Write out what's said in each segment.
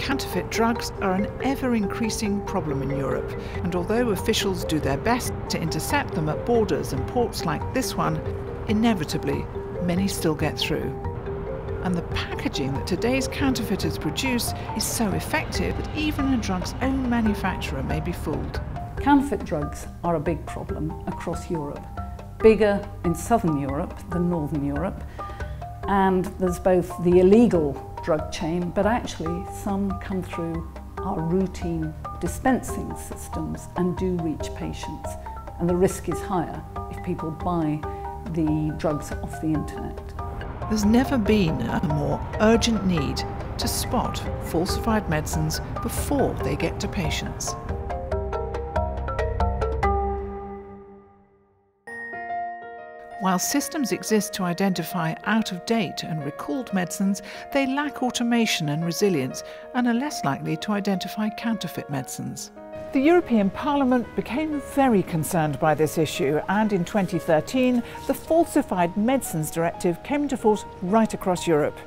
Counterfeit drugs are an ever-increasing problem in Europe, and although officials do their best to intercept them at borders and ports like this one, inevitably, many still get through. And the packaging that today's counterfeiters produce is so effective that even a drug's own manufacturer may be fooled. Counterfeit drugs are a big problem across Europe, bigger in Southern Europe than Northern Europe, and there's both the illegal drug chain, but actually some come through our routine dispensing systems and do reach patients, and the risk is higher if people buy the drugs off the internet. There's never been a more urgent need to spot falsified medicines before they get to patients. While systems exist to identify out-of-date and recalled medicines, they lack automation and resilience and are less likely to identify counterfeit medicines. The European Parliament became very concerned by this issue, and in 2013 the Falsified Medicines Directive came into force right across Europe.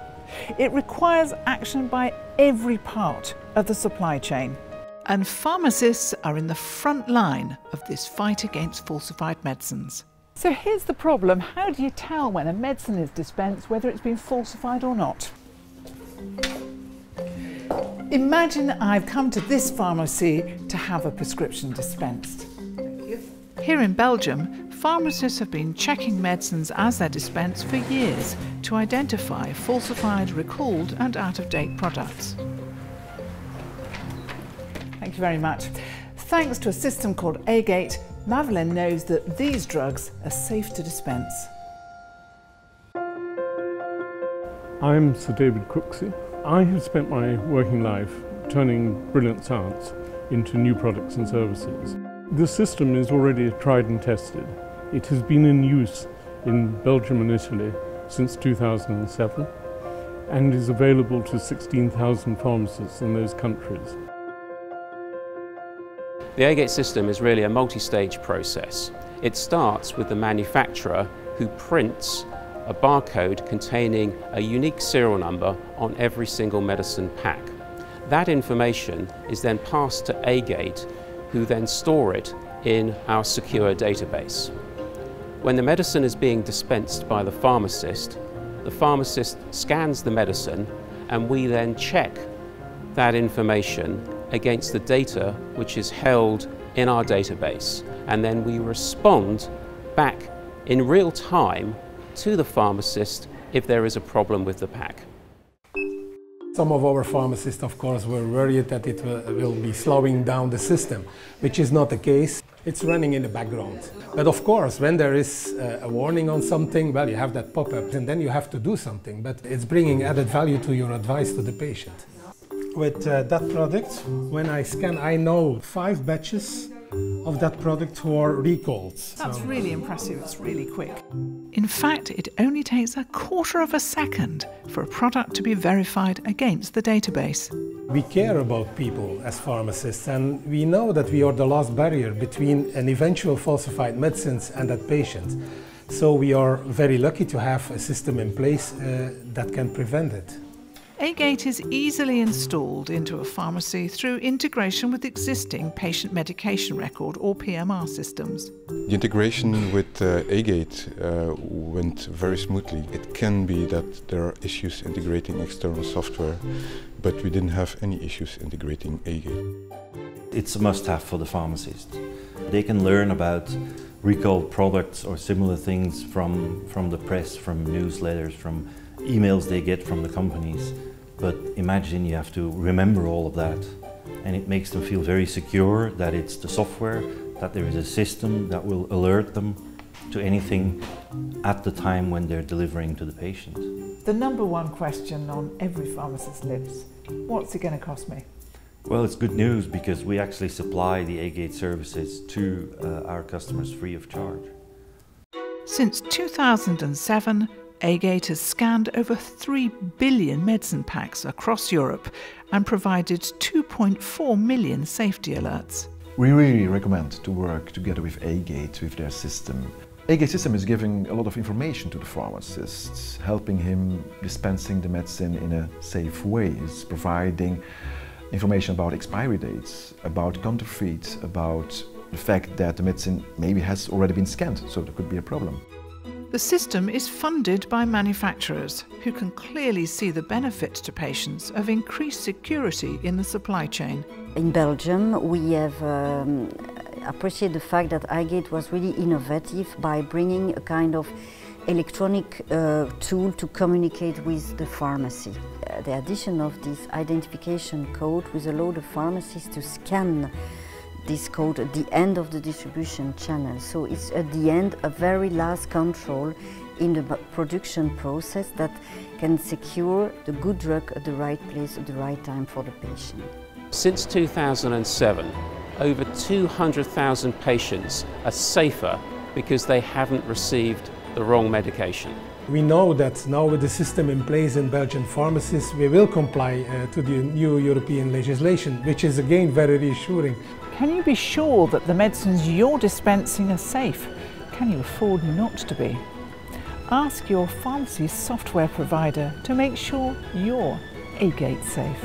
It requires action by every part of the supply chain. And pharmacists are in the front line of this fight against falsified medicines. So here's the problem. How do you tell when a medicine is dispensed whether it's been falsified or not? Imagine I've come to this pharmacy to have a prescription dispensed. Thank you. Here in Belgium, pharmacists have been checking medicines as they're dispensed for years to identify falsified, recalled and out-of-date products. Thank you very much. Thanks to a system called Aegate, Madeline knows that these drugs are safe to dispense. I'm Sir David Crooksey. I have spent my working life turning brilliant science into new products and services. This system is already tried and tested. It has been in use in Belgium and Italy since 2007 and is available to 16,000 pharmacists in those countries. The Aegate system is really a multi-stage process. It starts with the manufacturer who prints a barcode containing a unique serial number on every single medicine pack. That information is then passed to Aegate, who then store it in our secure database. When the medicine is being dispensed by the pharmacist scans the medicine, and we then check that information against the data which is held in our database, and then we respond back in real time to the pharmacist if there is a problem with the pack. Some of our pharmacists, of course, were worried that it will be slowing down the system, which is not the case. It's running in the background. But of course, when there is a warning on something, well, you have that pop-up and then you have to do something, but it's bringing added value to your advice to the patient. With that product, when I scan, I know 5 batches of that product who are recalled. That's really impressive, it's really quick. In fact, it only takes a quarter of a second for a product to be verified against the database. We care about people as pharmacists, and we know that we are the last barrier between an eventual falsified medicines and that patient. So we are very lucky to have a system in place that can prevent it. Aegate is easily installed into a pharmacy through integration with existing patient medication record or PMR systems. The integration with Aegate went very smoothly. It can be that there are issues integrating external software, but we didn't have any issues integrating Aegate. It's a must-have for the pharmacist. They can learn about recalled products or similar things from the press, from newsletters, from emails they get from the companies. But imagine you have to remember all of that, and it makes them feel very secure that it's the software, that there is a system that will alert them to anything at the time when they're delivering to the patient. The number one question on every pharmacist's lips: what's it going to cost me? Well, it's good news because we actually supply the Aegate services to our customers free of charge. Since 2007, Aegate has scanned over 3 billion medicine packs across Europe and provided 2.4 million safety alerts. We really recommend to work together with Aegate, with their system. Aegate system is giving a lot of information to the pharmacists, helping him dispensing the medicine in a safe way. It's providing information about expiry dates, about counterfeit, about the fact that the medicine maybe has already been scanned, so there could be a problem. The system is funded by manufacturers who can clearly see the benefit to patients of increased security in the supply chain. In Belgium, we have appreciated the fact that Aegate was really innovative by bringing a kind of electronic tool to communicate with the pharmacy. The addition of this identification code will allow the pharmacies to scan this code at the end of the distribution channel. So it's at the end a very last control in the production process that can secure the good drug at the right place at the right time for the patient. Since 2007, over 200,000 patients are safer because they haven't received the wrong medication. We know that now with the system in place in Belgian pharmacies, we will comply to the new European legislation, which is again very reassuring. Can you be sure that the medicines you're dispensing are safe? Can you afford not to be? Ask your pharmacy software provider to make sure you're Aegate safe.